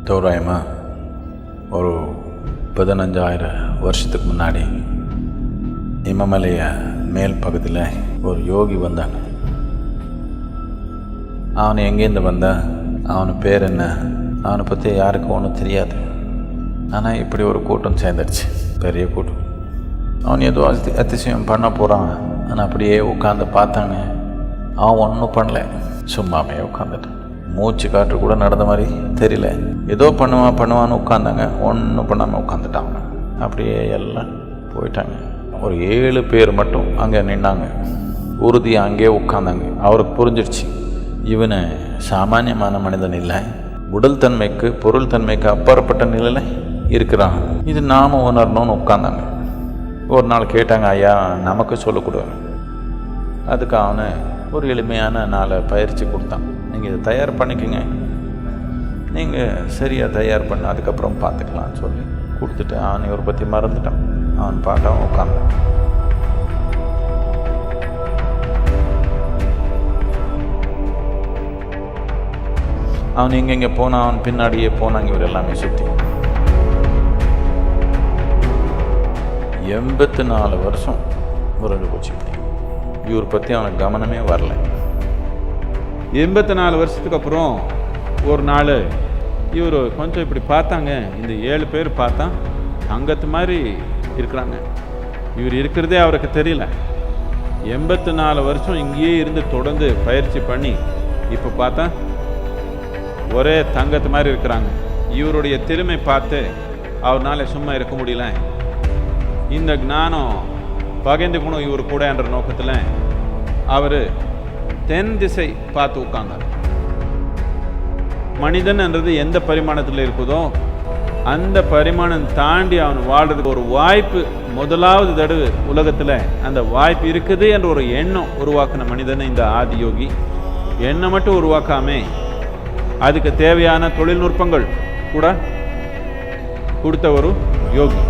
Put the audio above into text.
தோராயமாக ஒரு 15,000 வருஷத்துக்கு முன்னாடி இமமலைய மேல் பகுதியில் ஒரு யோகி வந்தான். அவன் எங்கேருந்து வந்தான், அவனு பேர் என்ன, அவனை பற்றி யாருக்கும் ஒன்றும் தெரியாது. ஆனால் இப்படி ஒரு கூட்டம் சேர்ந்துடுச்சு, பெரிய கூட்டம். அவன் ஏதோ அதிசயம் பண்ண போகிறான். ஆனால் அப்படியே உட்காந்து பார்த்தாங்க. அவன் ஒன்றும் பண்ணல, சும்மாவே உட்காந்துட்டான். மூச்சு காற்று கூட நடந்த மாதிரி தெரியல. ஏதோ பண்ணுவான்னு உட்காந்தாங்க, ஒன்றும் பண்ணாமல் உட்காந்துட்டாங்க. அப்படியே எல்லாம் போயிட்டாங்க. ஒரு 7 பேர் மட்டும் அங்கே நின்னாங்க, உறுதியாக அங்கேயே உட்காந்தாங்க. அவருக்கு புரிஞ்சிடுச்சு, இவனை சாமானியமான மனிதன் இல்லை, உடல் தன்மைக்கு பொருள் தன்மைக்கு அப்பாற்பட்ட நிலையில் இருக்கிறான், இது நாம உணரணும்னு உட்காந்தாங்க. ஒரு நாள் கேட்டாங்க, ஐயா நமக்கு சொல்லக்கூடாது. அதுக்கு அவனை ஒரு எளிமையான நாளை பயிற்சி கொடுத்தான். நீங்கள் இதை தயார் பண்ணிக்கோங்க, நீங்கள் சரியாக தயார் பண்ண அதுக்கப்புறம் பார்த்துக்கலான்னு சொல்லி கொடுத்துட்டு அவனை இவரை பற்றி மறந்துட்டான். அவன் பாட்டான் உட்காந்தான். அவன் எங்கெங்கே போனான், அவன் பின்னாடியே போனாங்க இவர் எல்லாமே சுற்றி. 84 வருஷம் முரண்டு போச்சு. இவர் பற்றி அவனுக்கு கவனமே வரல. 84 வருஷத்துக்கு அப்புறம் ஒரு நாள் இவர் கொஞ்சம் இப்படி பார்த்தாங்க. இந்த 7 பேர் பார்த்தா தங்கத்து மாதிரி இருக்கிறாங்க. இவர் இருக்கிறதே அவருக்கு தெரியல. 84 வருஷம் இங்கேயே இருந்து தொடர்ந்து பயிற்சி பண்ணி இப்போ பார்த்தா ஒரே தங்கத்து மாதிரி இருக்கிறாங்க. இவருடைய திறமை பார்த்து அவரால் சும்மா இருக்க முடியல. இந்த ஞானம் பகிர்ந்துக்கணும் இவர் கூட என்ற நோக்கத்தில் அவர் தென் திசை பார்த்து உட்கார்ந்தார். மனிதன் என்றது எந்த பரிமாணத்தில் இருக்குதோ அந்த பரிமாணம் தாண்டி அவன் வாழ்றதுக்கு ஒரு வாய்ப்பு முதலாவது தடவை உலகத்தில் அந்த வாய்ப்பு இருக்குது என்ற ஒரு எண்ணம் உருவாக்கின மனிதன் இந்த ஆதியோகி. எண்ணம் மட்டும் உருவாக்காமே அதுக்கு தேவையான தொழில்நுட்பங்கள் கூட கொடுத்த ஒரு யோகி.